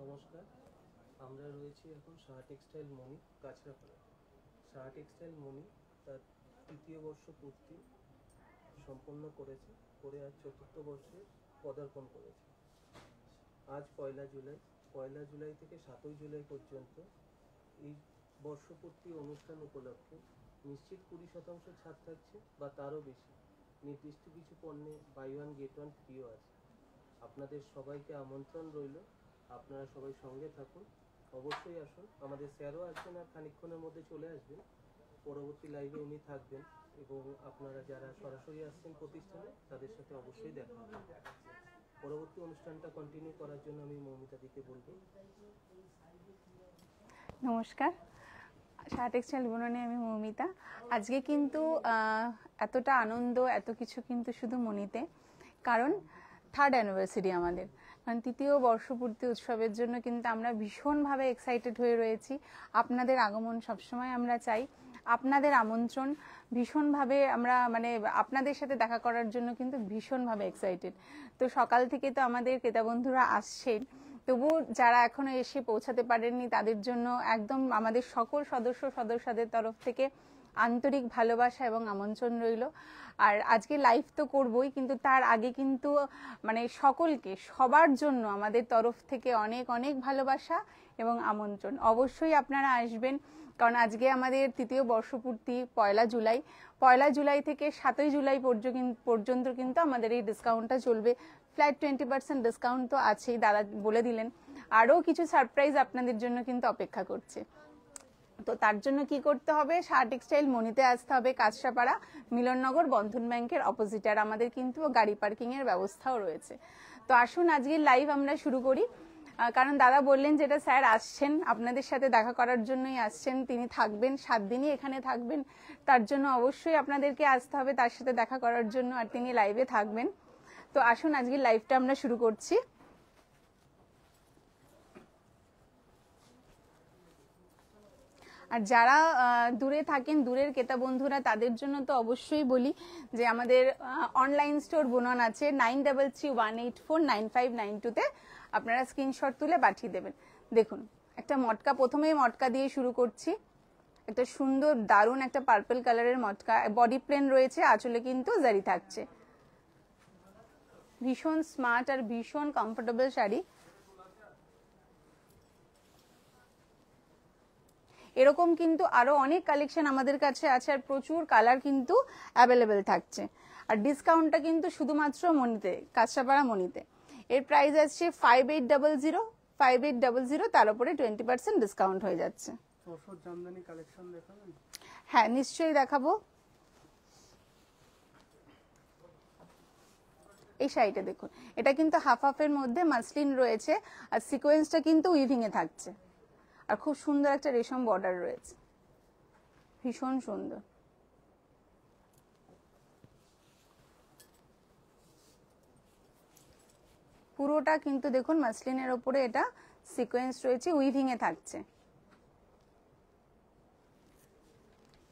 নমস্কার, আমরা রয়েছি এখন সাহা টেক্সটাইল মণি কাছড়াপাড়া। সাহা টেক্সটাইল মণি তার তৃতীয় বর্ষ পূর্তি সম্পন্ন করেছে, করে আজ চতুর্থ বর্ষে পদার্পণ করেছে। আজ পয়লা জুলাই থেকে 7ই জুলাই পর্যন্ত এই বর্ষপূর্তি অনুষ্ঠান উপলক্ষে নিশ্চিত 20% ছাড় থাকছে বা তারও বেশি। নির্দিষ্ট কিছু পণ্যে বাই ওয়ান গেট ওয়ান ফ্রিও আছে। আপনাদের সবাইকে আমন্ত্রণ রইল, আপনারা সবাই সঙ্গে থাকুন, অবশ্যই আসুন। আমাদের স্যারও আসবেন আর খানিকক্ষণের মধ্যে চলে আসবেন। পরবর্তী লাইভে উনি থাকবেন এবং আপনারা যারা সরাসরি আসছেন প্রতিষ্ঠানে তাদের সাথে অবশ্যই দেখা হবে। পরবর্তী অনুষ্ঠানটা কন্টিনিউ করার জন্য আমি মৌমিতা দিকে বলবো। নমস্কার, সাহা টেক্সটাইল বুননে আমি মৌমিতা। আজকে কিন্তু এতটা আনন্দ, এত কিছু কিন্তু শুধু মণিতে, কারণ 3rd অ্যানিভার্সারি আমাদের, কারণ তৃতীয় বর্ষপূর্তি উৎসবের জন্য কিন্তু আমরা ভীষণভাবে এক্সাইটেড হয়ে রয়েছি। আপনাদের আগমন সবসময় আমরা চাই, আপনাদের আমন্ত্রণ ভীষণভাবে আমরা মানে আপনাদের সাথে দেখা করার জন্য কিন্তু ভীষণভাবে এক্সাইটেড। তো সকাল থেকে তো আমাদের ক্রেতা বন্ধুরা আসছেন, তবু যারা এখনো এসে পৌঁছাতে পারেননি তাদের জন্য একদম আমাদের সকল সদস্যদের তরফ থেকে আন্তরিক ভালোবাসা এবং আমন্ত্রণ রইল। আর আজকে লাইভ তো করবই, কিন্তু তার আগে কিন্তু মানে সকলকে, সবার জন্য আমাদের তরফ থেকে অনেক অনেক ভালোবাসা এবং আমন্ত্রণ। অবশ্যই আপনারা আসবেন, কারণ আজকে আমাদের তৃতীয় বর্ষপূর্তি পয়লা জুলাই থেকে 7ই জুলাই পর্যন্ত কিন্তু আমাদের এই ডিসকাউন্টটা চলবে। ফ্ল্যাট 20% ডিসকাউন্ট তো আছেই, দাদা বলে দিলেন। আরও কিছু সারপ্রাইজ আপনাদের জন্য কিন্তু অপেক্ষা করছে। তো তার জন্য কি করতে হবে, সাহা টেক্সটাইল মণিতে আসতে হবে, কাছড়াপাড়া মিলননগর বন্ধন ব্যাংকের অপোজিট। আর আমাদের কিন্তু গাড়ি পার্কিং এর ব্যবস্থাও রয়েছে। তো আসুন আজকের লাইভ আমরা শুরু করি, কারণ দাদা বললেন যেটা স্যার আসছেন আপনাদের সাথে দেখা করার জন্যই আসছেন, তিনি থাকবেন 7 দিনই এখানে থাকবেন। তার জন্য অবশ্যই আপনাদেরকে আসতে হবে তার সাথে দেখা করার জন্য, আর তিনি লাইভে থাকবেন। তো আসুন আজকের লাইভটা আমরা শুরু করছি। আর যারা দূরে থাকেন, দূরের ক্রেতা বন্ধুরা, তাদের জন্য তো অবশ্যই বলি যে আমাদের অনলাইন স্টোর বুনন আছে 9331849592-তে। আপনারা স্ক্রিনশট তুলে পাঠিয়ে দেবেন। দেখুন একটা মটকা, প্রথমেই মটকা দিয়ে শুরু করছি। একটা সুন্দর দারুণ একটা পার্পল কালারের মটকা, বডি প্লেন রয়েছে, আঁচলে কিন্তু জারি থাকছে। ভীষণ স্মার্ট আর ভীষণ কমফোর্টেবল শাড়ি। এরকম কিন্তু আরো অনেক কালেকশন আমাদের কাছে আছে, আর প্রচুর কালার কিন্তু অ্যাভেলেবেল থাকছে। আর ডিসকাউন্টটা কিন্তু শুধুমাত্র মণিতে, কাছড়াপাড়া মণিতে। এর প্রাইস আছে 5800, তার উপরে 20% ডিসকাউন্ট হয়ে যাচ্ছে। জামদানি কালেকশন দেখাবেন? হ্যাঁ নিশ্চয়ই দেখাবো। এই শাড়িটা দেখুন, এটা কিন্তু হাফ হাফের মধ্যে মাসলিন রয়েছে, আর সিকোয়েন্সটা কিন্তু উইভিং এ থাকছে, আর খুব সুন্দর একটা রেশম বর্ডার রয়েছে, ভীষণ সুন্দর। পুরোটা কিন্তু দেখুন মাসলিনের ওপরে এটা সিকোয়েন্স রয়েছে, উইভিং এ থাকছে।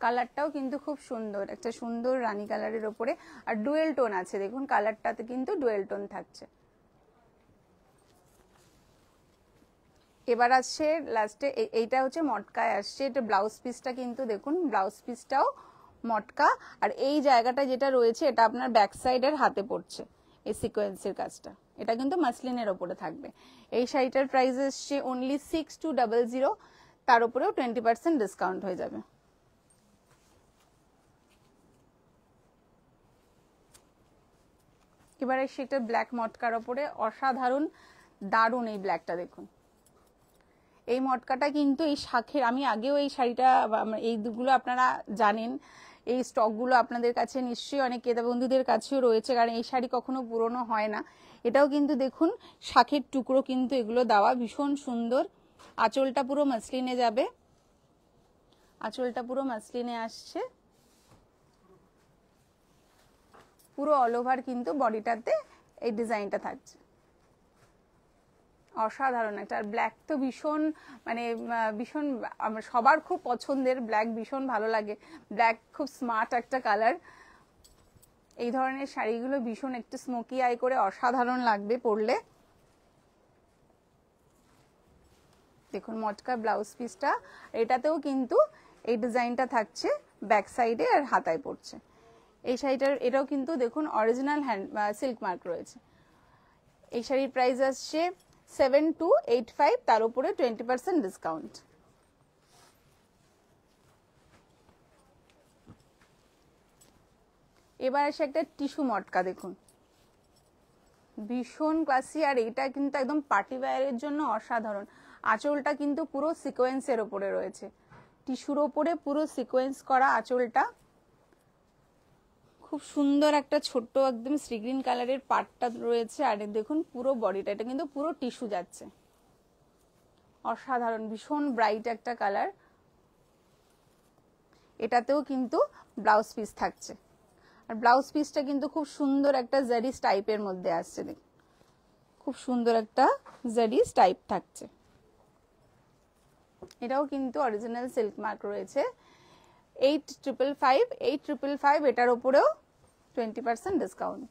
কালারটাও কিন্তু খুব সুন্দর, একটা সুন্দর রানী কালারের ওপরে, আর ডুয়েল টোন আছে দেখুন, কালারটাতে কিন্তু ডুয়েল টোন থাকছে। এবার আসছে লাস্টে, এইটা হচ্ছে মটকায় আসছে, এটা ব্লাউজ পিসটা কিন্তু দেখুন, ব্লাউজ পিসটাও মটকা, আর এই জায়গাটা যেটা রয়েছে এটা আপনার ব্যাক সাইডের হাতে পড়ছে এই সিকোয়েন্সের কাজটা, এটা কিন্তু মাসলিনের ওপরে থাকবে। এই শাড়িটার প্রাইস আসছে অনলি 6200, তার উপরেও 20% ডিসকাউন্ট হয়ে যাবে। এবারে সেটা ব্ল্যাক মটকার ওপরে অসাধারণ দারুণ এই ব্ল্যাকটা দেখুন। এই মটকাটা কিন্তু এই শাখের, আমি আগেও এই শাড়িটা, এইগুলো আপনারা জানেন, এই স্টকগুলো আপনাদের কাছে নিশ্চয়ই অনেক ক্রেতা বন্ধুদের কাছেও রয়েছে, কারণ এই শাড়ি কখনো পুরনো হয় না। এটাও কিন্তু দেখুন শাখের টুকরো কিন্তু এগুলো দেওয়া, ভীষণ সুন্দর। আঁচলটা পুরো মাসলিনে যাবে, আঁচলটা পুরো মাসলিনে আসছে, পুরো অল ওভার কিন্তু বডিটাতে এই ডিজাইনটা থাকছে। অসাধারণ একটা, আর ব্ল্যাক তো ভীষণ মানে ভীষণ সবার খুব পছন্দের, ব্ল্যাক ভীষণ ভালো লাগে, ব্ল্যাক খুব স্মার্ট একটা কালার। এই ধরনের শাড়িগুলো ভীষণ একটু স্মোকি আই করে অসাধারণ লাগবে পরলে। দেখুন মটকা ব্লাউজ পিসটা, এটাতেও কিন্তু এই ডিজাইনটা থাকছে ব্যাক সাইডে আর হাতায় পড়ছে। এই শাড়িটার এটাও কিন্তু দেখুন অরিজিনাল হ্যান্ড সিল্ক মার্ক রয়েছে। এই শাড়ির প্রাইস আসছে 7285, তার উপরে 20% ডিসকাউন্ট। এবার আসে একটা টিস্যু মটকা, দেখুন ভীষণ ক্লাসি, আর এটা কিন্তু একদম পার্টি ওয়্যারের জন্য অসাধারণ। আঁচলটা কিন্তু পুরো সিকোয়েন্সের ওপরে রয়েছে, টিস্যুর ওপরে পুরো সিকোয়েন্স করা আঁচলটা, খুব সুন্দর একটা ছোট্ট একদম সি গ্রিন কালারের পাটটা রয়েছে, আর দেখুন পুরো বডিটা, এটা কিন্তু পুরো টিস্যু যাচ্ছে, অসাধারণ ভীষণ ব্রাইট একটা কালার। এটাতেও কিন্তু ব্লাউজ পিস থাকছে, আর ব্লাউজ পিসটা কিন্তু খুব সুন্দর একটা জারিস টাইপের মধ্যে আসছে, দেখুন খুব সুন্দর একটা জারিস টাইপ থাকছে। এটাও কিন্তু অরিজিনাল সিল্ক মার্ক রয়েছে। 8555, এটার উপরেও 20% ডিসকাউন্ট।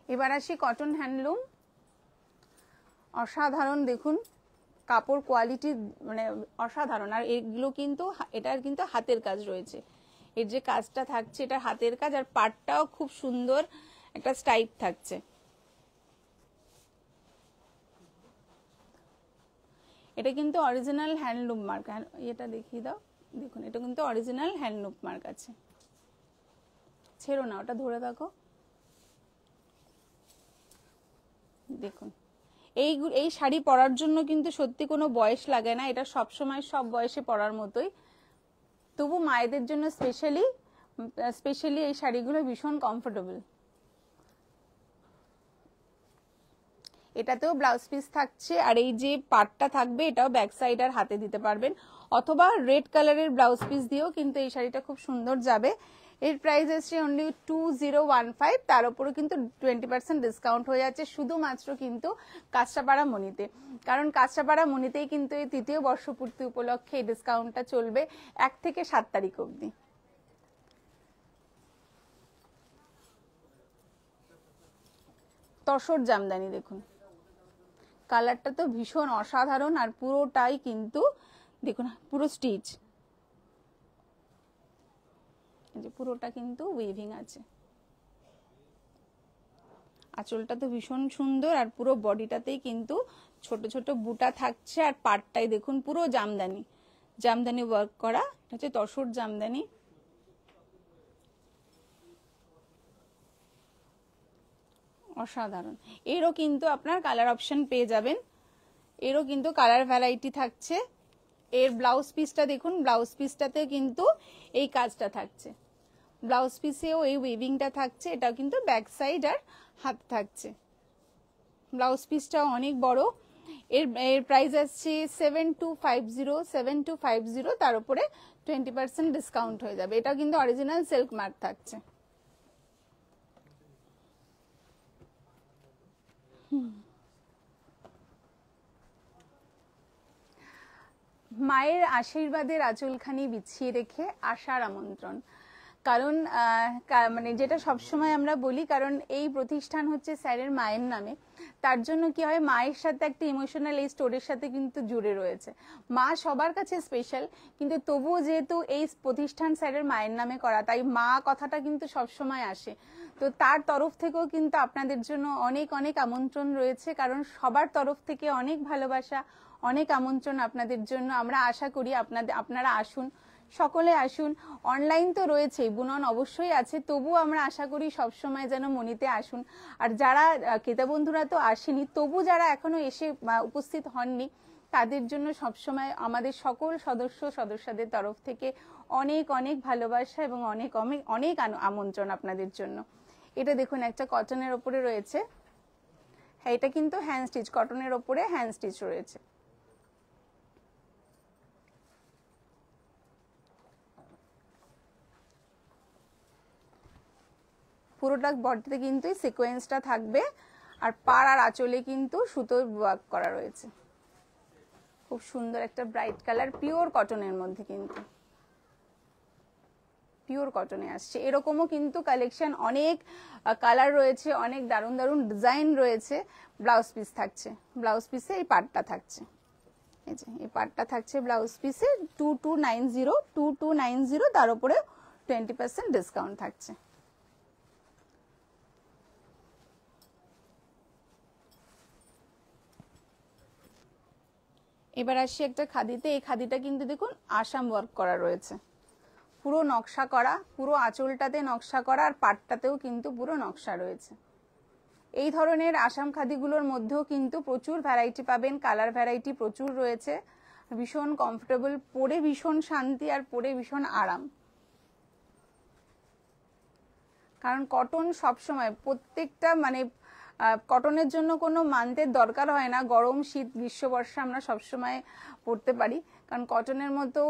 এবার আসি কটন হ্যান্ডলুম, অসাধারণ দেখুন কাপড় কোয়ালিটি মানে অসাধারণ, আর এগুলো কিন্তু এটার কিন্তু হাতের কাজ রয়েছে, এর যে কাজটা থাকছে এটা হাতের কাজ, আর পাটটাও খুব সুন্দর একটা স্টাইপ থাকছে। এটা কিন্তু অরিজিনাল হ্যান্ডলুম মার্ক, এটা দেখিয়ে দাও, দেখুন এটা কিন্তু অরিজিনাল হ্যান্ডলুম মার্ক আছে, ছেড়ো না ওটা ধরে থাকো, দেখুন এই শাড়ি পরার জন্য কিন্তু সত্যি কোনো বয়স লাগে না, এটা সব সময় সব বয়সে পরার মতোই, তবু মায়েদের জন্য স্পেশালি এই শাড়িগুলো ভীষণ কমফোর্টেবল। এটাতেও ব্লাউজ পিস থাকছে, আর এই যে পাটটা থাকবে এটাও ব্যাক সাইড আর হাতে দিতে পারবেন, অথবা রেড কালারের ব্লাউজ পিস দিয়েও কিন্তু এই শাড়িটা খুব সুন্দর যাবে। এর প্রাইস আসছে অনলি 2015, তার উপরে কিন্তু 20% ডিসকাউন্ট হয়ে যাচ্ছে শুধুমাত্র কিন্তু কাঁচরাপাড়া মনিতে, কারণ কাঁচরাপাড়া মনিতেই কিন্তু এই তৃতীয় বর্ষপূর্তি উপলক্ষে এই ডিসকাউন্টটা চলবে 1 থেকে 7 তারিখ অবধি। তসর জামদানি দেখুন, কালারটা তো ভীষণ অসাধারণ, আর পুরোটাই কিন্তু দেখুন পুরো স্টিচ, যে পুরোটা কিন্তু উইভিং আছে, আঁচলটা তো ভীষণ সুন্দর, আর পুরো বডিটাতেই কিন্তু ছোট ছোট বুটা থাকছে, আর পাটটাই দেখুন পুরো জামদানি ওয়ার্ক করা, এটা হচ্ছে তসর জামদানি। অসাধারণ, এরও কিন্তু আপনার কালার অপশন পেয়ে যাবেন, এরও কিন্তু কালার ভ্যারাইটি থাকছে। এর ব্লাউজ পিসটা দেখুন, ব্লাউজ পিসটাতে কিন্তু এই কাজটা থাকছে, ব্লাউজ পিসেও এই উইভিংটা থাকছে, এটাও কিন্তু ব্যাক সাইড আর হাত থাকছে, ব্লাউজ পিসটাও অনেক বড়। এর প্রাইস আসছে 7250, তার উপরে 20% ডিসকাউন্ট হয়ে যাবে, এটাও কিন্তু অরিজিনাল সিল্ক মার্ক থাকছে। মায়ের আশীর্বাদের আঁচলখানি বিছিয়ে রেখে আশার আমন্ত্রণ। কারণ মানে যেটা সবসময় আমরা বলি, কারণ এই প্রতিষ্ঠান হচ্ছে স্যারের মায়ের নামে, তার জন্য কি হয়, মায়ের সাথে একটা ইমোশনাল এই স্টোরির সাথে কিন্তু জুড়ে রয়েছে। মা সবার কাছে স্পেশাল, কিন্তু তবুও যেহেতু এই প্রতিষ্ঠান স্যারের মায়ের নামে করা, তাই মা কথাটা কিন্তু সবসময় আসে। তো তার তরফ থেকেও কিন্তু আপনাদের জন্য অনেক অনেক আমন্ত্রণ রয়েছে, কারণ সবার তরফ থেকে অনেক ভালোবাসা, অনেক আমন্ত্রণ আপনাদের জন্য। আমরা আশা করি আপনারা আসুন, সকলে আসুন। অনলাইন তো রয়েছেই, বুনন অবশ্যই আছে, তবুও আমরা আশা করি সবসময় যেন মণিতে আসুন। আর যারা ক্রেতা বন্ধুরা তো আসেনি, তবু যারা এখনো এসে উপস্থিত হননি, তাদের জন্য সবসময় আমাদের সকল সদস্যদের তরফ থেকে অনেক অনেক ভালোবাসা এবং অনেক অনেক অনেক আমন্ত্রণ আপনাদের জন্য। এটা দেখুন, একটা কটনের ওপরে রয়েছে। হ্যাঁ, এটা কিন্তু হ্যান্ড স্টিচ, কটনের ওপরে হ্যান্ড স্টিচ রয়েছে। পুরোটা বডিতে কিন্তু সিকোয়েন্সটা থাকবে, আর পাড় আর আঁচলে কিন্তু সুতোর ওয়ার্ক করা রয়েছে। খুব সুন্দর একটা ব্রাইট কালার, পিওর কটনের মধ্যে, কিন্তু পিওর কটনে আসছে। এরকমও কিন্তু কালেকশন অনেক কালার রয়েছে, অনেক দারুণ দারুণ ডিজাইন রয়েছে। ব্লাউজ পিস থাকছে, ব্লাউজ পিসে এই পার্টটা থাকছে, এই যে এই পার্টটা থাকছে ব্লাউজ পিসে 2290, তার উপরে 20% ডিসকাউন্ট থাকছে। এবার আসি একটা খাদিতে। এই খাদিটা কিন্তু দেখুন আসাম ওয়ার্ক করা রয়েছে, পুরো নকশা করা, পুরো আঁচলটাতে নকশা করা, আর পাটটাতেও কিন্তু পুরো নকশা রয়েছে। এই ধরনের আসাম খাদিগুলোর মধ্যেও কিন্তু প্রচুর ভ্যারাইটি পাবেন, কালার ভ্যারাইটি প্রচুর রয়েছে। ভীষণ কমফোর্টেবল, পরে ভীষণ শান্তি আর পরে ভীষণ আরাম। কারণ কটন সবসময় প্রত্যেকটা মানে কটনের জন্য কোনো মান্থের দরকার হয় না, গরম শীত গ্রীষ্ম বর্ষা আমরা সবসময় পরতে পারি, কারণ কটনের মতো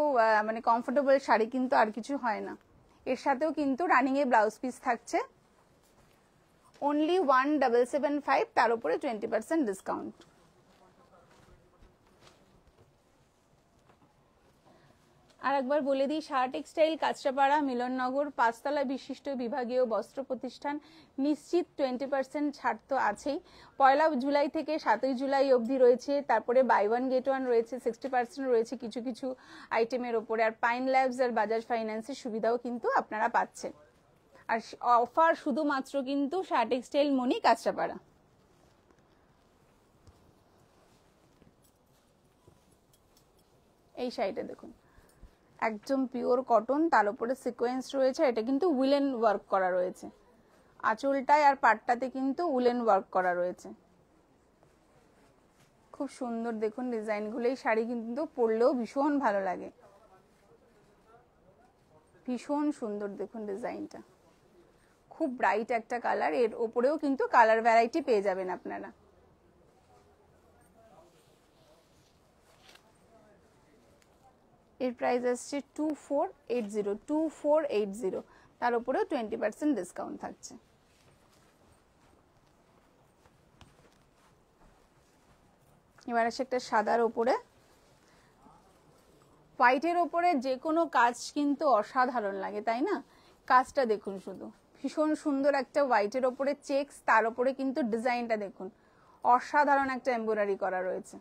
মানে কমফোর্টেবল শাড়ি কিন্তু আর কিছু হয় না। এর সাথেও কিন্তু রানিং এ ব্লাউজ পিস থাকছে, অনলি 1775, তার উপরে 20% ডিসকাউন্ট। আর একবার বলে দিই, সাহা টেক্সটাইল, কাঁচরাপাড়া, মিলননগর, 5 তলা বিশিষ্ট বিভাগীয় বস্ত্র প্রতিষ্ঠান। নিশ্চিত 20% ছাড় তো আছেই। 1 জুলাই থেকে 7 জুলাই অবধি রয়েছে। তারপরে বাই ওয়ান গেট ওয়ান রয়েছে, 60% রয়েছে কিছু কিছু আইটেমের ওপরে। আর পাইন ল্যাবস আর বাজাজ ফাইন্যান্সের সুবিধাও কিন্তু আপনারা পাচ্ছেন। আর অফার শুধুমাত্র কিন্তু সাহা টেক্সটাইল মনি, কাঁচরাপাড়া। এই শাড়িটা দেখুন, একদম পিওর কটন, তার উপরে সিকোয়েন্স রয়েছে। এটা কিন্তু উলেন ওয়ার্ক করা রয়েছে, আঁচলটায় আর পাটটাতে কিন্তু উলেন ওয়ার্ক করা রয়েছে। খুব সুন্দর দেখুন ডিজাইনগুলো। এই শাড়ি কিন্তু পরলেও ভীষণ ভালো লাগে, ভীষণ সুন্দর দেখুন ডিজাইনটা, খুব ব্রাইট একটা কালার। এর ওপরেও কিন্তু কালার ভ্যারাইটি পেয়ে যাবেন আপনারা। এর প্রাইস আসছে 2480, তার উপরেও 20% ডিসকাউন্ট থাকছে। এবার আসে একটা সাদার ওপরে, হোয়াইটের ওপরে যে কোনো কাজ কিন্তু অসাধারণ লাগে, তাই না? কাজটা দেখুন শুধু, ভীষণ সুন্দর একটা হোয়াইটের ওপরে চেকস, তার উপরে কিন্তু ডিজাইনটা দেখুন, অসাধারণ একটা এমব্রয়ডারি করা রয়েছে।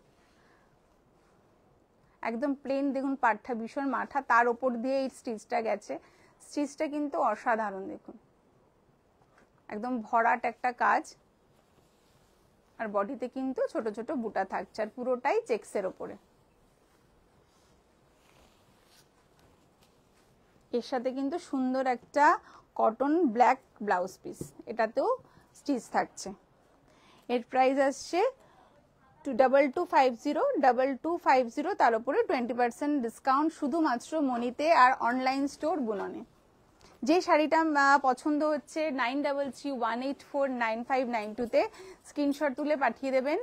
একদম প্লেন দেখুন, পাটটা ভীষণ মাথা, তার উপর দিয়ে এই স্টিচটা গেছে। স্টিচটা কিন্তু অসাধারণ দেখুন, একদম ভরাট একটা কাজ। আর বডিতে কিন্তু ছোট ছোট বুটা থাকছে, আর পুরোটাই চেকসের ওপরে। এর সাথে কিন্তু সুন্দর একটা কটন ব্ল্যাক ব্লাউজ পিস, এটাতেও স্টিচ থাকছে। এর প্রাইস আসছে 2250, তার উপরে 20% ডিসকাউন্ট শুধুমাত্র মনিতে আর অনলাইন স্টোর বুননে। যে শাড়িটা পছন্দ হচ্ছে 9331849592-তে স্ক্রিনশট তুলে পাঠিয়ে দেবেন।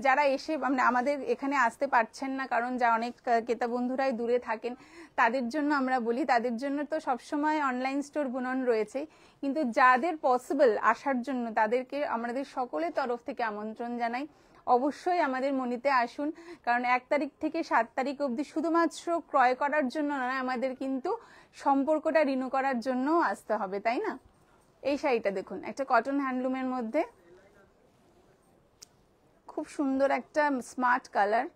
যারা এসে আমাদের এখানে আসতে পারছেন না, কারণ যা অনেক ক্রেতা বন্ধুরাই দূরে থাকেন, তাদের জন্য আমরা বলি, তাদের জন্য তো সবসময় অনলাইন স্টোর বুনন রয়েছে, কিন্তু যাদের পসিবল আসার জন্য তাদেরকে আমাদের সকলের তরফ থেকে আমন্ত্রণ জানাই। অবশ্যই আমাদের মনিতে আসুন, কারণ 1 তারিখ থেকে 7 তারিখ অবধি শুধুমাত্র ক্রয় করার জন্য নয়, আমাদের কিন্তু সম্পর্কটা রিনিউ করার জন্য আসতে হবে, তাই না? এই শাড়িটা দেখুন, একটা কটন হ্যান্ডলুমের মধ্যে খুব সুন্দর একটা স্মার্ট কালার,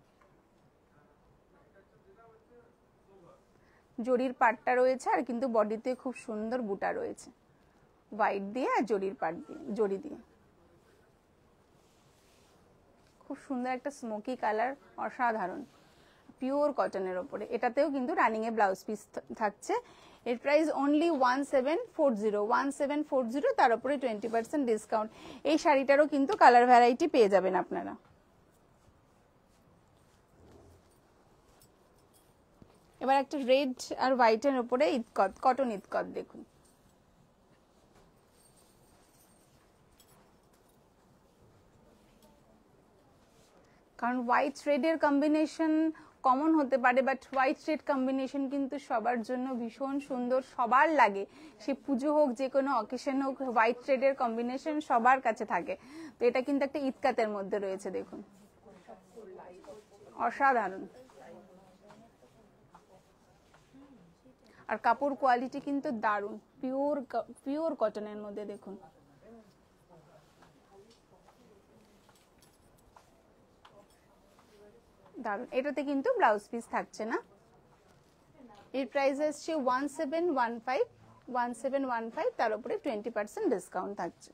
জরির পাটটা রয়েছে আর কিন্তু বডিতে খুব সুন্দর বুটা রয়েছে, হোয়াইট দিয়ে আর জরির পাট দিয়ে, জরি দিয়ে খুব সুন্দর একটা স্মোকি কালার, অসাধারণ, পিওর কটনের ওপরে। এটাতেও কিন্তু রানিং এ ব্লাউজ পিস থাকছে। এর প্রাইস অনলি 1740, তার উপরে 20% ডিসকাউন্ট। এই শাড়িটারও কিন্তু কালার ভ্যারাইটি পেয়ে যাবেন আপনারা। এবার একটা রেড আর হোয়াইটের উপরে ইতকত, কটন ইতকত দেখুন, কারণ হোয়াইট রেডের কম্বিনেশন কমন হতে পারে, বাট হোয়াইট রেড কম্বিনেশন কিন্তু সবার জন্য ভীষণ সুন্দর, সবার লাগে, সে পুজো হোক যে কোনো অকেশন হোক, হোয়াইট রেডের কম্বিনেশন সবার কাছে থাকে। তো এটা কিন্তু একটা ইতকাতের মধ্যে রয়েছে, দেখুন অসাধারণ। আর কাপড় কোয়ালিটি কিন্তু দারুণ, পিওর কটনের মধ্যে দেখুন। দারুণ, এটাতে কিন্তু ব্লাউজ পিস থাকছে না। এর প্রাইস আসছে 1715, তার উপরে 20% ডিসকাউন্ট থাকছে।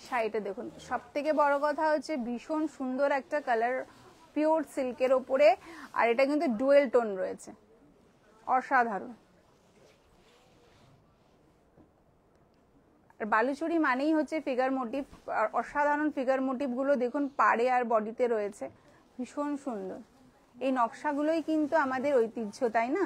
শাড়িটা দেখুন, সব থেকে বড় কথা হচ্ছে ভীষণ সুন্দর একটা কালার, পিওর সিল্কের ওপরে, আর এটা কিন্তু ডুয়েল টোন রয়েছে, অসাধারণ। আর বালুচুরি মানেই হচ্ছে ফিগার মোটিভ, আর অসাধারণ ফিগার মোটিভ গুলো দেখুন পাড়ে আর বডিতে রয়েছে, ভীষণ সুন্দর। এই নকশাগুলোই কিন্তু আমাদের ঐতিহ্য, তাই না?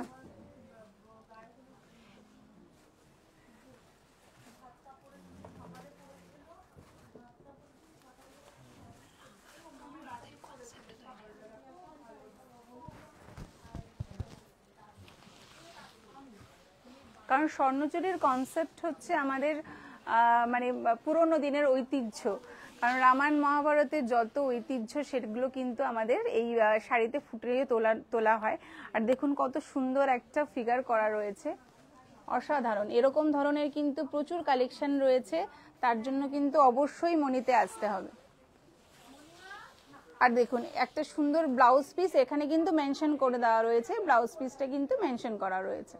কারণ স্বর্ণচুরির কনসেপ্ট হচ্ছে আমাদের মানে পুরোনো দিনের ঐতিহ্য, কারণ রামায়ণ মহাভারতের যত ঐতিহ্য সেগুলো কিন্তু আমাদের এই শাড়িতে ফুটিয়ে তোলা হয়। আর দেখুন কত সুন্দর একটা ফিগার করা রয়েছে, অসাধারণ। এরকম ধরনের কিন্তু প্রচুর কালেকশন রয়েছে, তার জন্য কিন্তু অবশ্যই মনিতে আসতে হবে। আর দেখুন একটা সুন্দর ব্লাউজ পিস এখানে কিন্তু মেনশন করে দেওয়া রয়েছে, ব্লাউজ পিসটা কিন্তু মেনশন করা রয়েছে।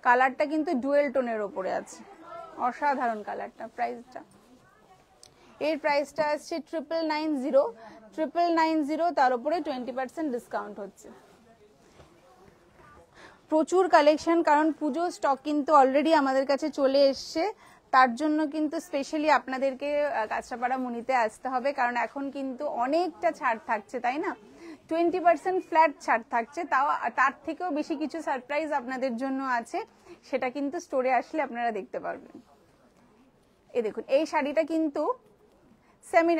কালারটা কিন্তু ডুয়েল টোনের ওপরে আছে, অসাধারণ কালারটা। প্রাইসটা, এর প্রাইসটা আসছে 999, তার উপরে 20% ডিসকাউন্ট হচ্ছে। প্রচুর কালেকশন, কারণ পুজো স্টক কিন্তু অলরেডি আমাদের কাছে চলে এসছে, তার জন্য কিন্তু স্পেশালি আপনাদেরকে কাঁচরাপাড়া মনিতে আসতে হবে, কারণ এখন কিন্তু অনেকটা ছাড় থাকছে, তাই না? 20% ফ্ল্যাট ছাড় থাকছে, তাও তার থেকেও বেশি কিছু সারপ্রাইজ আপনাদের জন্য আছে, সেটা কিন্তু স্টোরে আসলে আপনারা দেখতে পারবেন। এই দেখুন, এই শাড়িটা কিন্তু সেমি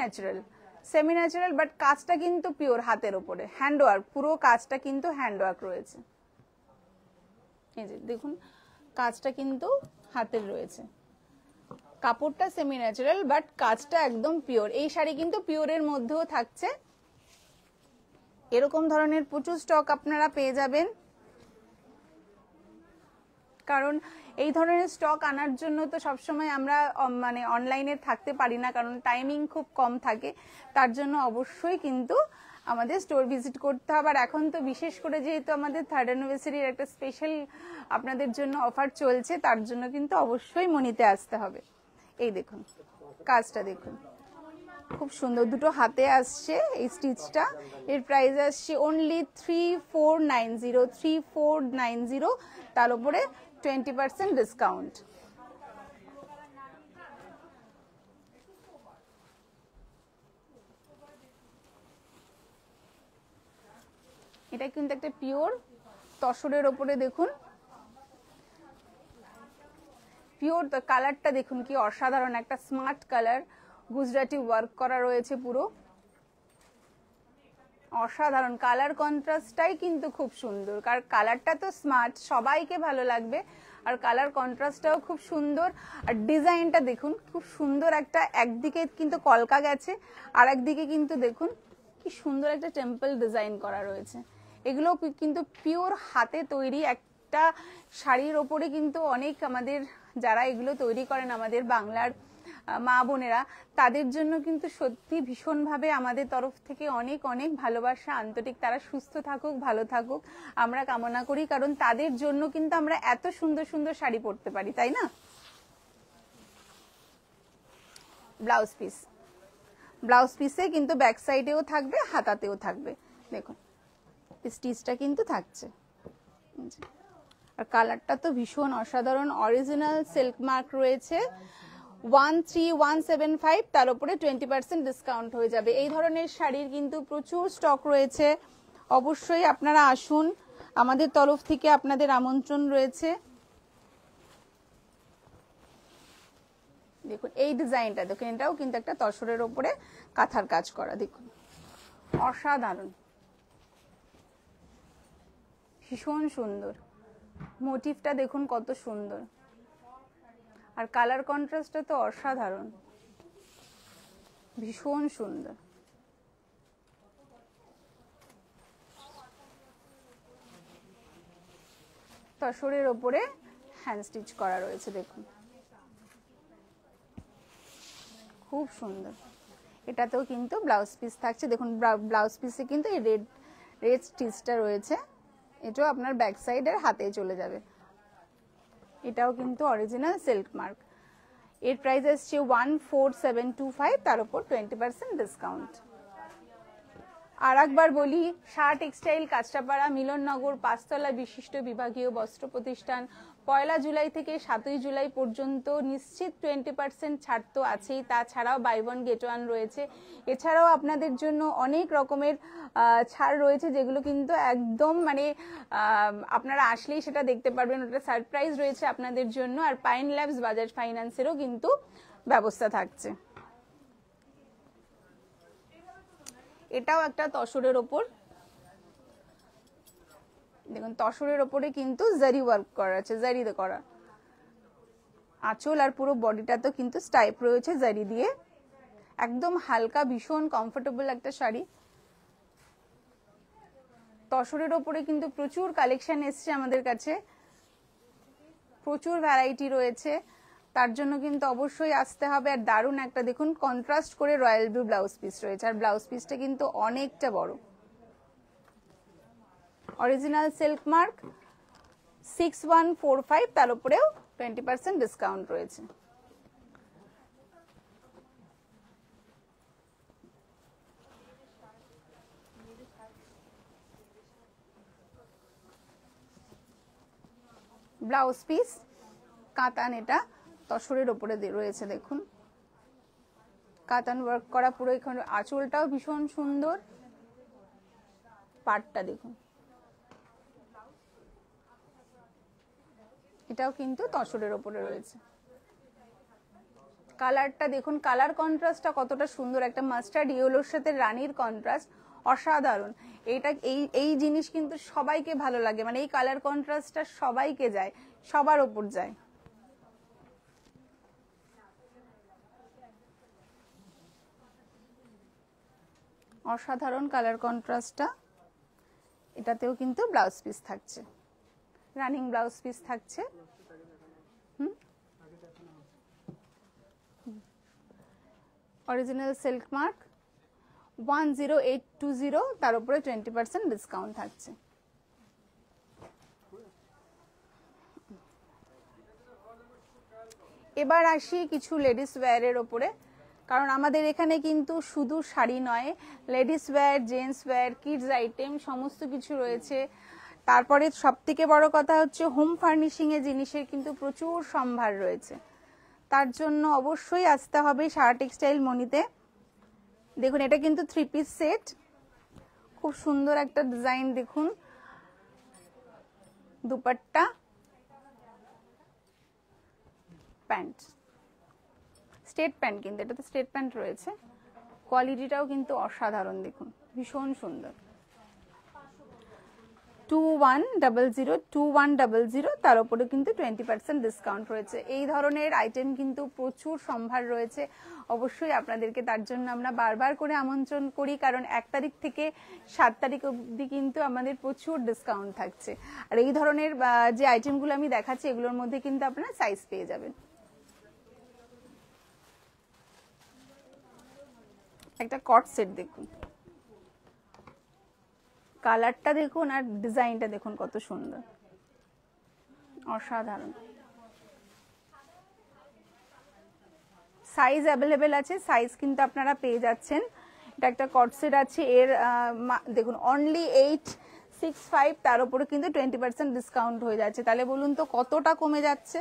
ন্যাচারাল, বাট কাজটা কিন্তু পিওর হাতের ওপরে, হ্যান্ডওয়ার্ক, পুরো কাজটা কিন্তু হ্যান্ডওয়ার্ক রয়েছে। এই যে দেখুন, কাজটা কিন্তু হাতের রয়েছে, কাপড়টা সেমি ন্যাচারাল, বাট কাজটা একদম পিওর। এই শাড়ি কিন্তু পিওরের মধ্যেও থাকছে। এরকম ধরনের প্রচুর স্টক আপনারা পেয়ে যাবেন, কারণ এই ধরনের স্টক আনার জন্য তো সবসময় আমরা মানে অনলাইনে থাকতে পারি না, কারণ টাইমিং খুব কম থাকে, তার জন্য অবশ্যই কিন্তু আমাদের স্টোর ভিজিট করতে হবে। আর এখন তো বিশেষ করে যেহেতু আমাদের 3rd অ্যানিভার্সারির একটা স্পেশাল আপনাদের জন্য অফার চলছে, তার জন্য কিন্তু অবশ্যই মনিতে আসতে হবে। এই দেখুন কাজটা দেখুন, খুব সুন্দর, দুটো হাতে আসছে এই স্টিচটা। এর প্রাইস আসছে অনলি 3490, তার উপরে 20% ডিসকাউন্ট। এটা কিন্তু একটা পিওর তসরের ওপরে দেখুন, পিওর, কালারটা দেখুন কি অসাধারণ, একটা স্মার্ট কালার, গুজরাটি ওয়ার্ক করা রয়েছে পুরো, অসাধারণ কালার কন্ট্রাস্টটাই কিন্তু খুব সুন্দর, কারণ কালারটা তো স্মার্ট, সবাইকে ভালো লাগবে, আর কালার কন্ট্রাস্টটাও খুব সুন্দর। আর ডিজাইনটা দেখুন খুব সুন্দর, একটা একদিকে কিন্তু কলকা গেছে, আর একদিকে কিন্তু দেখুন কি সুন্দর একটা টেম্পল ডিজাইন করা রয়েছে। এগুলো কিন্তু পিওর হাতে তৈরি একটা শাড়ির ওপরে, কিন্তু অনেক আমাদের যারা এগুলো তৈরি করেন আমাদের বাংলার মা বোনেরা, তাদের জন্য কিন্তু সত্যি ভীষণভাবে আমাদের তরফ থেকে অনেক অনেক ভালোবাসা, আন্তরিক, তারা সুস্থ থাকুক, ভালো থাকুক আমরা কামনা করি, কারণ তাদের জন্য কিন্তু আমরা এত সুন্দর সুন্দর শাড়ি পরতে পারি, তাই না? ব্লাউজ পিস, ব্লাউজ পিসে কিন্তু ব্যাক সাইডেও থাকবে, হাতাতেও থাকবে, দেখুন স্টিচটা কিন্তু থাকছে। আর কালারটা তো ভীষণ অসাধারণ, অরিজিনাল সিল্ক মার্ক রয়েছে, 13175, তার উপরে 20% ডিসকাউন্ট হয়ে যাবে। এই ধরনের শাড়ির কিন্তু প্রচুর স্টক রয়েছে, অবশ্যই আপনারা আসুন, আমাদের তরফ থেকে আপনাদের আমন্ত্রণ রয়েছে। দেখুন এই ডিজাইনটা দেখুন, এটাও কিন্তু একটা তসরের ওপরে কাঁথার কাজ করা, দেখুন অসাধারণ, ভীষণ সুন্দর, মোটিভটা দেখুন কত সুন্দর, আর কালার কন্ট্রাস্টটা তো অসাধারণ, ভীষণ সুন্দর। তসরের ওপরে হ্যান্ড স্টিচ করা রয়েছে, দেখুন খুব সুন্দর। এটাতেও কিন্তু ব্লাউজ পিস থাকছে, দেখুন ব্লাউজ পিসে কিন্তু এই রেড স্টিচটা রয়েছে, এটাও আপনার ব্যাক সাইডের হাতে চলে যাবে। এটাও কিন্তু অরিজিনাল সিল্ক মার্ক। এর প্রাইস আসছে 14725, তার উপর 20% ডিসকাউন্ট। আর একবার বলি, শাহ টেক্সটাইল, কাঁচরাপাড়া, মিলননগর, 5 তলা বিশিষ্ট বিভাগীয় বস্ত্র প্রতিষ্ঠান। 1 জুলাই থেকে 7 জুলাই পর্যন্ত নিশ্চিত 20% ছাড় তো আছেই, তাছাড়াও বাই ওয়ান গেট ওয়ান রয়েছে। এছাড়াও আপনাদের জন্য অনেক রকমের ছাড় রয়েছে, যেগুলো কিন্তু একদম মানে আপনারা আসলেই সেটা দেখতে পারবেন, ওটা সারপ্রাইজ রয়েছে আপনাদের জন্য। আর পাইন ল্যাবস বাজাজ ফাইন্যান্সেরও কিন্তু ব্যবস্থা থাকছে। এটাও একটা তসরের ওপর, দেখুন তসরের ওপরে কিন্তু জারি ওয়ার্ক করা আছে, জারিতে করা আঁচল, আর পুরো বডিটা তো কিন্তু স্টাইপ রয়েছে জারি দিয়ে, একদম হালকা, ভীষণ কমফোর্টেবল একটা শাড়ি। তসরের ওপরে কিন্তু প্রচুর কালেকশন এসছে আমাদের কাছে, প্রচুর ভ্যারাইটি রয়েছে, তার জন্য কিন্তু অবশ্যই আসতে হবে। আর দারুণ একটা দেখুন কন্ট্রাস্ট করে রয়্যাল ব্লু ব্লাউজ পিস রয়েছে, আর ব্লাউজ পিসটা কিন্তু অনেকটা বড়, অরিজিনাল সিল্ক মার্ক, 6145, তার উপরেও 20% ডিসকাউন্ট রয়েছে। ব্লাউজ পিস কাতান, এটা তসরের ওপরে রয়েছে, দেখুন কাতান ওয়ার্ক করা পুরো, এখানে আঁচলটাও ভীষণ সুন্দর, পাটটা দেখুন, এটাও কিন্তু তসরের ওপরে রয়েছে। কালারটা দেখুন, কালার কন্ট্রাস্টটা কতটা সুন্দর, একটা মাস্টার্ড ইয়েলোর সাথে রানীর কন্ট্রাস্ট অসাধারণ। এটা এই জিনিস কিন্তু সবাইকে ভালো লাগে, মানে এই কালার কন্ট্রাস্টটা সবাইকে যায়, সবার ওপর যায়। অসাধারণ কালার কন্ট্রাস্টটা। এটাতেও কিন্তু ব্লাউজ পিস থাকছে, রানিং ব্লাউজ পিস থাকছে। অরিজিনাল সিল্ক মার্ক, 10820, তার উপরে 20% ডিসকাউন্ট থাকছে। এবার আসি কিছু লেডিস ওয়্যারের ওপরে, কারণ আমাদের এখানে কিন্তু শুধু শাড়ি নয়, ladies wear, gents wear, kids item সমস্ত কিছু রয়েছে। তারপরে সবথেকে বড় কথা হচ্ছে হোম ফার্নিশিং এর জিনিসের কিন্তু প্রচুর সম্ভার রয়েছে, তার জন্য অবশ্যই আসতে হবে শাহ টেক্সটাইল মনিতে। দেখুন এটা কিন্তু 3 পিস সেট, খুব সুন্দর একটা ডিজাইন, দেখুন দুপাট্টা, প্যান্ট, স্ট্রেট প্যান্ট, কিন্তু এটাতে স্ট্রেট প্যান্ট রয়েছে। কোয়ালিটিটাও কিন্তু অসাধারণ, দেখুন ভীষণ সুন্দর। 2100 তার উপরে কিন্তু 20% ডিসকাউন্ট রয়েছে। এই ধরনের আইটেম কিন্তু প্রচুর সম্ভার রয়েছে। অবশ্যই আপনাদেরকে তার জন্য আমরা বারবার করে আমন্ত্রণ করি, কারণ 1 তারিখ থেকে 7 তারিখ অবধি কিন্তু আমাদের প্রচুর ডিসকাউন্ট থাকছে। আর এই ধরনের যে আইটেমগুলো আমি দেখাচ্ছি এগুলোর মধ্যে কিন্তু আপনারা সাইজ পেয়ে যাবেন। একটা কট সেট দেখুন, কালারটা দেখুন আর ডিজাইনটা দেখুন কত সুন্দর, অসাধারণ। সাইজ অ্যাভেলেবেল আছে, সাইজ কিন্তু আপনারা পেয়ে যাচ্ছেন। এটা একটা কট সেট আছে, এর দেখুন অনলি 865, তার উপরে কিন্তু 20% ডিসকাউন্ট হয়ে যাচ্ছে। তাহলে বলুন তো কতটা কমে যাচ্ছে।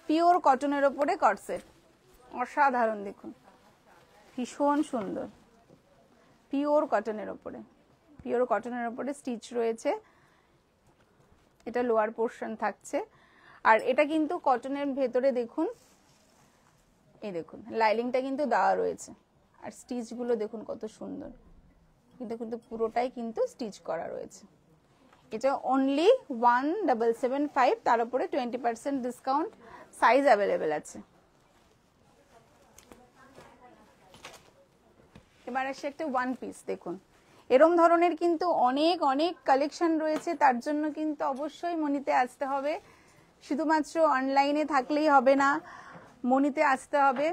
পিওর কটনের ওপরে কট সেট, অসাধারণ, দেখুন ভীষণ সুন্দর। পিওর কটনের ওপরে, পিওর কটনের ওপরে স্টিচ রয়েছে। এটা লোয়ার পোর্শন থাকছে, আর এটা কিন্তু কটনের ভেতরে দেখুন, এই দেখুন লাইনিংটা কিন্তু দেওয়া রয়েছে, আর স্টিচগুলো দেখুন কত সুন্দর, কিন্তু পুরোটাই কিন্তু স্টিচ করা রয়েছে। এটা অনলি 1775, তার উপরে 20% ডিসকাউন্ট, সাইজ অ্যাভেলেবেল আছে। এবার আসে একটা ওয়ান পিস, দেখুন এরম ধরনের কিন্তু অনেক অনেক কালেকশন রয়েছে। তার জন্য কিন্তু অবশ্যই মনিতে আসতে হবে, শুধুমাত্র অনলাইনে থাকলেই হবে না, মনিতে আসতে হবে।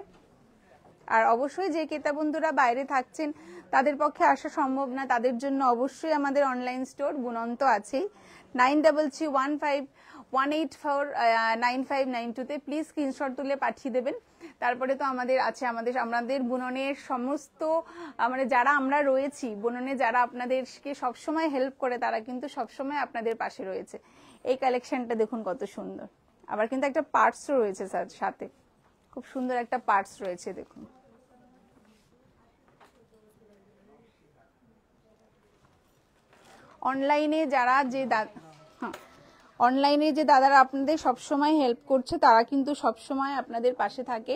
আর অবশ্যই যে ক্রেতা বন্ধুরা বাইরে থাকছেন তাদের পক্ষে আসা সম্ভব না, তাদের জন্য অবশ্যই আমাদের অনলাইন স্টোর গুণন্ত আছেই। 933151849592 প্লিজ স্ক্রিনশট তুলে পাঠিয়ে দেবেন। তারপরে তো আমাদের আছে আমাদের বুননের সমস্ত, মানে যারা আমরা রয়েছি বুননে, যারা আপনাদেরকে সবসময় হেল্প করে, তারা কিন্তু সবসময় আপনাদের পাশে রয়েছে। এই কালেকশনটা দেখুন কত সুন্দর, আবার কিন্তু একটা পার্টসও রয়েছে সাথে, খুব সুন্দর একটা পার্টস রয়েছে দেখুন। অনলাইনে যারা অনলাইনে যে দাদারা আপনাদের সবসময় হেল্প করছে, তারা কিন্তু সবসময় আপনাদের পাশে থাকে।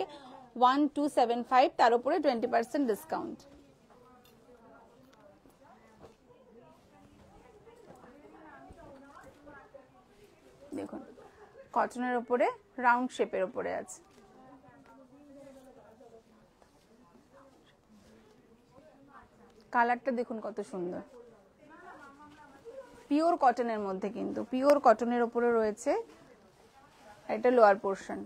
1275, তার উপরে 20% ডিসকাউন্ট। দেখুন কটনের উপরে রাউন্ড শেপের উপরে আছে। কালারটা দেখুন কত সুন্দর, পিওর কটনের মধ্যে, কিন্তু পিওর কটনের উপরে রয়েছে। এটা লোয়ার পোর্শন,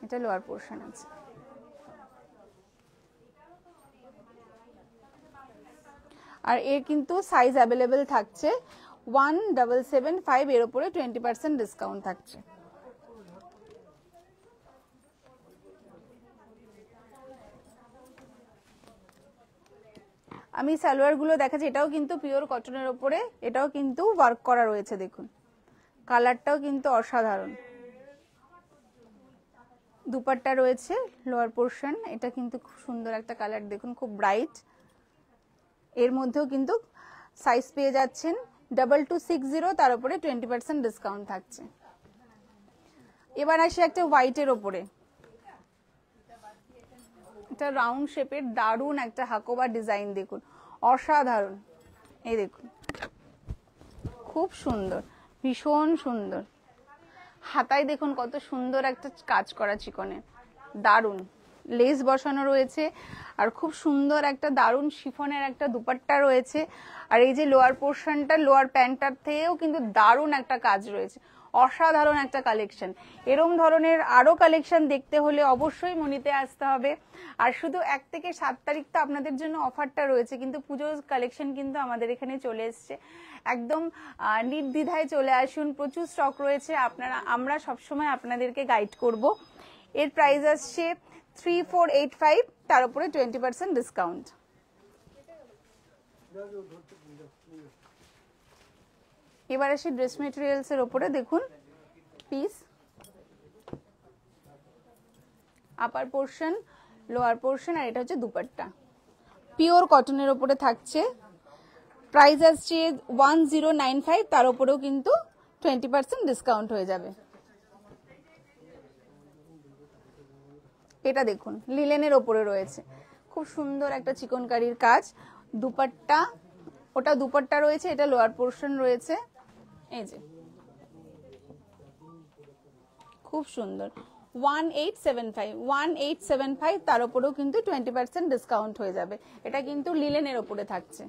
এটা লোয়ার পোর্শন আছে। আর এর কিন্তু সাইজ অ্যাভেলেবেল থাকছে 1775, এর উপরে 20% ডিসকাউন্ট থাকছে। আমি সালোয়ারগুলো দেখাচ্ছি, এটাও কিন্তু পিওর কটনের ওপরে, এটাও কিন্তু ওয়ার্ক করা রয়েছে, দেখুন কালারটাও কিন্তু অসাধারণ। দুপাট্টা রয়েছে লোয়ার পোর্শন, এটা কিন্তু খুব সুন্দর একটা কালার, দেখুন খুব ব্রাইট। এর মধ্যেও কিন্তু সাইজ পেয়ে যাচ্ছেন 2260, তার উপরে 20% ডিসকাউন্ট থাকছে। এবার আসি একটা হোয়াইটের ওপরে, এটা রাউন্ড শেপের দারুণ একটা হাকোবা ডিজাইন, দেখুন অসাধারণ। এই দেখুন খুব সুন্দর, ভীষণ সুন্দর। হাতায় দেখুন কত সুন্দর একটা কাজ করা চিকনে, দারুণ লেস বসানো রয়েছে, আর খুব সুন্দর একটা দারুণ শিফনের একটা দুপাট্টা রয়েছে। আর এই যে লোয়ার পোর্শনটা, লোয়ার প্যান্টটার থেকেও কিন্তু দারুণ একটা কাজ রয়েছে, অসাধারণ একটা কালেকশন। এরম ধরনের আরো কালেকশন দেখতে হলে অবশ্যই মনিতে আসতে হবে। আর শুধু 1 থেকে 7 তারিখ তো আপনাদের জন্য অফারটা রয়েছে, কিন্তু পুজোর কালেকশন কিন্তু আমাদের এখানে চলে এসছে। একদম নির্দ্বিধায় চলে আসুন, প্রচুর স্টক রয়েছে, আমরা সবসময় আপনাদেরকে গাইড করব। এর প্রাইস আসছে 3485, তার উপরে 20% ডিসকাউন্ট। এবার আসি ড্রেস মেটেরিয়ালস এর উপরে, দেখুন piece, upper portion, lower portion, আর এটা হচ্ছে দুপাট্টা। পিওর কটনের উপরে থাকছে, প্রাইস আসছে 1095, তার উপরেও কিন্তু 20% ডিসকাউন্ট হয়ে যাবে। এটা দেখুন লিলেনের ওপরে রয়েছে, খুব সুন্দর একটা চিকনকারির কাজ। দুপাট্টা, ওটা দুপাট্টা রয়েছে, এটা লোয়ার পোর্শন রয়েছে। এই যে খুব সুন্দর, 1875, তার উপরেও কিন্তু 20% ডিসকাউন্ট হয়ে যাবে। এটা কিন্তু লিলেনের ওপরে থাকছে।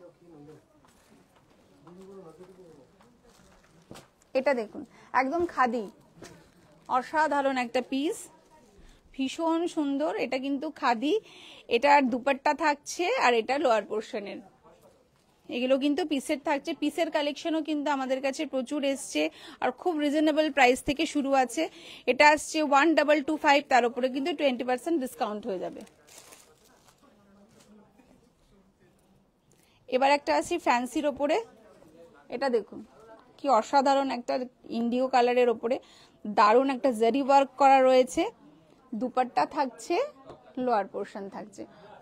এটা দেখুন একদম খাদি, অসাধারণ একটা পিস, ভীষণ সুন্দর। এটা কিন্তু খাদি, এটার দুপাট্টা থাকছে আর এটা লোয়ার পোর্শনের। এগুলো কিন্তু পিসের থাকছে, পিসের কালেকশনও কিন্তু আমাদের কাছে প্রচুর এসছে আর খুব রিজনেবল প্রাইস থেকে শুরু আছে। এটা আসছে 1225, তার উপরে কিন্তু 20% ডিসকাউন্ট হয়ে যাবে। এবার একটা আসি ফ্যান্সির ওপরে, এটা দেখুন কি অসাধারণ একটা ইন্ডিগো কালারের ওপরে দারুণ একটা জারি ওয়ার্ক করা রয়েছে। দুপাট্টা থাকছে, লোয়ার পোর্শন থাকছে,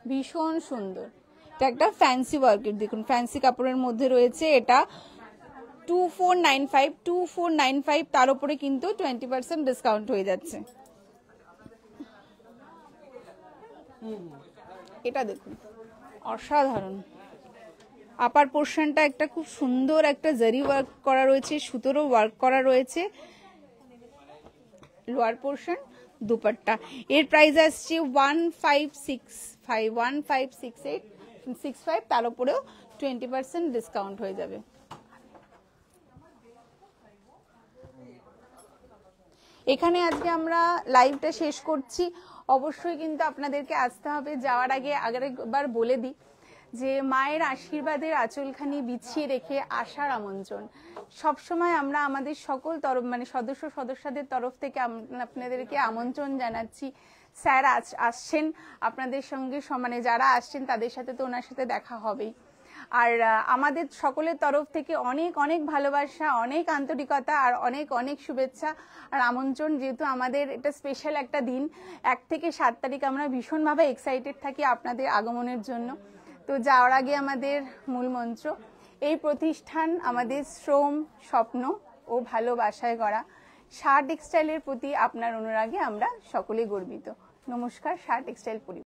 ভীষণ সুন্দর। এটা একটা ফ্যান্সি ওয়ার্কের, দেখুন ফ্যান্সি কাপড়ের মধ্যে রয়েছে। এটা 2495, তার উপরে কিন্তু 20% ডিসকাউন্ট হয়ে যাচ্ছে। এটা দেখুন অসাধারণ, আপার পোর্শনটা একটা খুব সুন্দর একটা জারি ওয়ার্ক করা রয়েছে, সুতোরও ওয়ার্ক করা রয়েছে। Lower portion, dupatta. এর প্রাইস আসছে 1565, তার উপরেও 20% ডিসকাউন্ট হয়ে যাবে। এখানে আজকে আমরা লাইভটা শেষ করছি। অবশ্যই কিন্তু আপনাদেরকে আসতে হবে। যাওয়ার আগে আরেকবার বলে দিই যে মায়ের আশীর্বাদের আঁচলখানি বিছিয়ে রেখে আসার আমন্ত্রণ। সবসময় আমরা আমাদের সকল তরফ মানে সদস্যদের তরফ থেকে আপনাদেরকে আমন্ত্রণ জানাচ্ছি। স্যার আসছেন আপনাদের সঙ্গে, মানে যারা আসছেন তাদের সাথে তো ওনার সাথে দেখা হবেই। আর আমাদের সকলের তরফ থেকে অনেক অনেক ভালোবাসা, অনেক আন্তরিকতা আর অনেক অনেক শুভেচ্ছা আর আমন্ত্রণ। যেহেতু আমাদের এটা স্পেশাল একটা দিন, 1 থেকে 7 তারিখ আমরা ভীষণভাবে এক্সাইটেড থাকি আপনাদের আগমনের জন্য। তো যাওয়ার আগে আমাদের মূল মন্ত্র, এই প্রতিষ্ঠান আমাদের শ্রম, স্বপ্ন ও ভালোবাসায় গড়া। শাহ টেক্সটাইলের প্রতি আপনার অনুরাগে আমরা সকলেই গর্বিত। নমস্কার, শাহ টেক্সটাইল পরিবার।